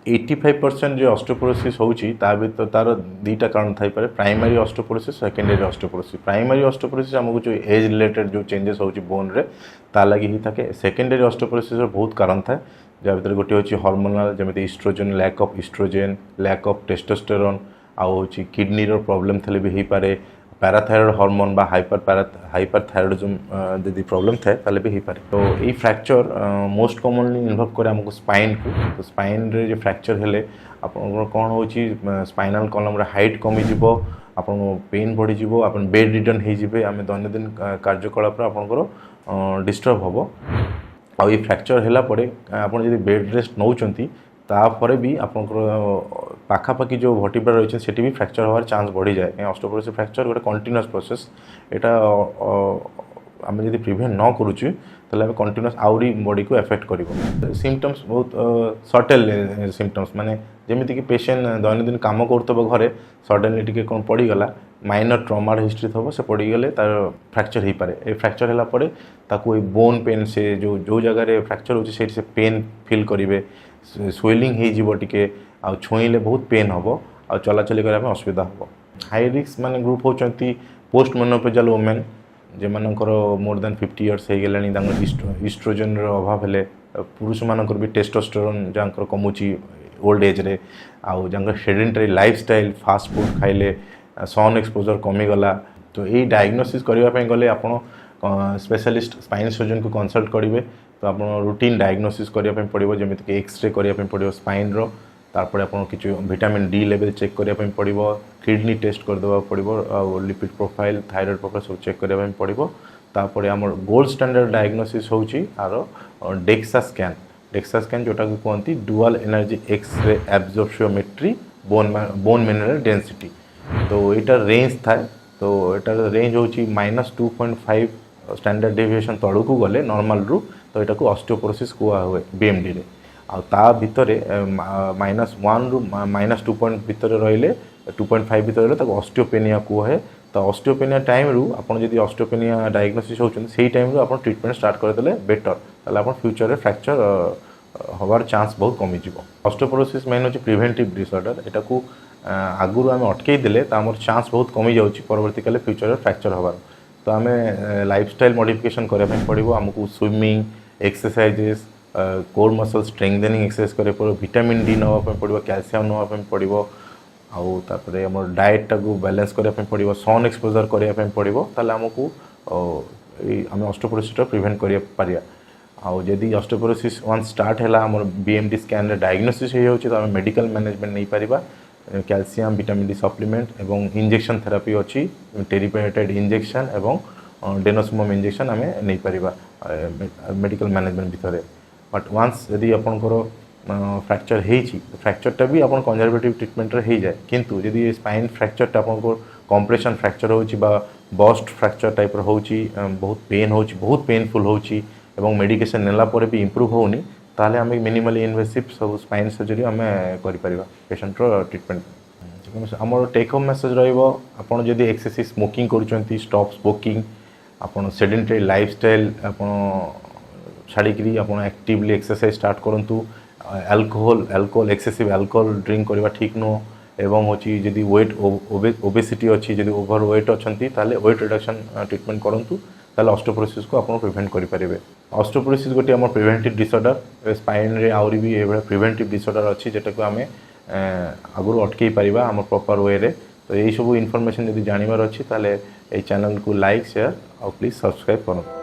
85% जो ऑस्टियोपोरोसिस होउची ता भीतर तार दीटा कारण थाई पारे primary osteoporosis secondary osteoporosis primary osteoporosis हमको जो एज रिलेटेड जो चेंजेस होउची बोन रे ता लागि ही थाके सेकेंडरी ऑस्टियोपोरोसिस रो बहुत कारण थाए जा भीतर गोटे होची हार्मोनल जेमिति oestrogen lack of oestrogen lack of testosterone आ होची किडनी रो प्रॉब्लम थले भी ही पारे पैराथायरॉयड हार्मोन बा हाइपरथायरॉयडिज्म यदि प्रॉब्लम थाए ताले भी ही पारे तो ये फ्रैक्चर मोस्ट कॉमनली इन्वॉल्व करे हमको स्पाइन को तो स्पाइन रे जे फ्रैक्चर हेले आपन कोन होची स्पाइनल कॉलम रे हाइट कमी जिवो आपन पेन बढ़ी जिवो आपन बेड रिटर्न हे जिवे आमे दैनंदिन कार्यकलाप रे आपनकर डिस्टर्ब होबो आ ये फ्रैक्चर हेला परे आपन यदि बेड रेस्ट नौचंती तापर भी आपनकर पाखापाखि जो वर्टिब्रा रही सेठी भी फ्रैक्चर होवार चांस बढ़ी जाए ऑस्टियोपोरोसिस फ्रैक्चर गोटे कंटिन्यूअस प्रोसेस एटा आम जब प्रिभेंट न करुचु ताले आम कंटिन्यूअस आउरी बॉडी को एफेक्ट करिवो सिम्पटम्स बहुत सटल सिम्पटम्स माने जेमिति कि पेशेंट दैनंदिन काम करतबो घरे सडनली टिके कोन पड़ी गला माइनर ट्रॉमा हिस्ट्री थबो से पड़ी गले तार फ्रैक्चर ही पारे ए फ्रैक्चर हला परे ताको ए बोन पेन से जो जगह रे फ्रैक्चर होची से पेन फील करिवे स्वेलिंग हे जीवो टिके आ छोइले बहुत पेन होबो आ चलाचली करे में असुविधा होबो हाई रिस्क माने ग्रुप होचंती पोस्ट मेनोपॉजल वुमेन जे मानकर मोर देन 50 इयर्स हे गेलानी दांगर ईस्ट्रोजन रो अभाव हेले पुरुष मानकर भी टेस्टोस्टेरोन जांकर कमुची ओल्ड एज रे आ जांगर सेडेंटरी लाइफस्टाइल फास्ट फूड खाइले सन एक्सपोजर कमी गला तो ये डायग्नोसिस करबा पे गले आपण स्पेशलिस्ट स्पाइन सर्जन को कंसल्ट करिवे तो आप रूटीन डायग्नोसिस करने पड़ो जमीक कि एक्सरे करने पड़ो स्पाइन रो तारपर आप किसी विटामिन डी लेवल चेक करने पड़ो किडनी टेस्ट करदेवा पड़ो आ लिपिड प्रोफाइल थायराइड प्रोफाइल सब चेक करने पड़ो तापर आम गोल्ड स्टैंडर्ड डायग्नोसिस होची आरो डेक्सा स्कैन जोटा को कहती dual energy X ray absorptiometry bone mineral density तो यहाँ रेंज थाए तो यहाँ रेंज होची -2.5 स्टैंडर्ड डेविएशन तलू को गले नॉर्मल रू तो यहाँ को ऑस्टियोपोरोसिस कुआ हुए बीएमडी रे आ ता भितर -1 रु -2 भितर रहिले 2.5 भितर रहिले ताको ऑस्टियोपेनिया कुआ है तो ऑस्टियोपेनिया टाइम रु आपण जदी ऑस्टियोपेनिया डायग्नोसिस होचन सेही टाइम रु आपण ट्रीटमेंट स्टार्ट कर देले बेटर ताले आपण फ्यूचर रे फ्रैक्चर होवार चांस बहुत कमी जिवो ऑस्टियोपोरोसिस मेन होची प्रिवेंटिव डिसऑर्डर एटा को आगुरु आमे अटकेई देले त हमर चांस बहुत कमी जाउची परवर्ती काले फ्यूचर रे फ्रैक्चर होवार तो आम लाइफस्टाइल मॉडिफिकेशन करने पड़ो आमको swimming exercises core muscle strengthening exercise करे पड़ो विटामिन डी नापी पड़ो कैल्शियम नापी पड़ो आउे आम डाएटा को बैलेंस करने पड़ो सन एक्सपोजर करने पड़ो ताले आमको आम ऑस्टियोपोरोसिस प्रिवेंट कर पारिया आउ जदि ऑस्टियोपोरोसिस वन स्टार्ट है आम बीएमडी स्कैन डायग्नोसिस हो आम मेडिकल मैनेजमेंट नहीं Paribas calcium vitamin D supplement एवं इंजेक्शन थेरापी अच्छी टेरिपेनेटेड इंजेक्शन एवं डेनोसुमम इंजेक्शन आम नहीं पारिबा मेडिकल मैनेजमेंट भितर बट वन्स यदि आपंकर फ्रैक्चर होती फ्रैक्चरटा भी आप कंजर्वेटिव ट्रिटमेंट रे हो जाए किंतु यदि स्पाइन फ्रैक्चरटा आप कंप्रेशन फ्रैक्चर होची बा बस्ट फ्रैक्चर टाइप होची बहुत पेन होची बहुत पेनफुल होची एवं मेडिकेशन नेला परे भी इम्प्रूव होनी ताले आम मिनिमली इन्वेसिव सब स्पाइन सर्जरी आम कर पेशेंट रो ट्रिटमेंट आम टेक होम मेसेज रहा जदि एक्सेसिव स्मोकिंग कर स्टॉप स्मोकिंग आपन सेडेंटरी लाइफस्टाइल छाड़ी आप एक्टिवली एक्सरसाइज स्टार्ट करूँ अल्कोहल एक्सेसिव अल्कोहल ड्रिंक करवा ठीक नुह एवं होची जदि वेट ओबेसिटी अच्छी जदि ओभर वेट अच्छा ताले वेट रिडक्शन ट्रिटमेंट करूँ ताले ऑस्टियोपोरोसिस को आप प्रिवेंट करेंगे ऑस्टियोपोरोसिस गोटे आम प्रिवेंटिव डिसऑर्डर स्पाइन रे आउरी भी ये प्रिवेंटिव डिसऑर्डर अच्छी जेटा को आम आगुरी अटकई पारिबा आम प्रॉपर वे रे तो यही सब इनफॉरमेशन यदि जानवर अच्छी ताले ए चैनल को लाइक शेयर और प्लीज सब्सक्राइब करूँ।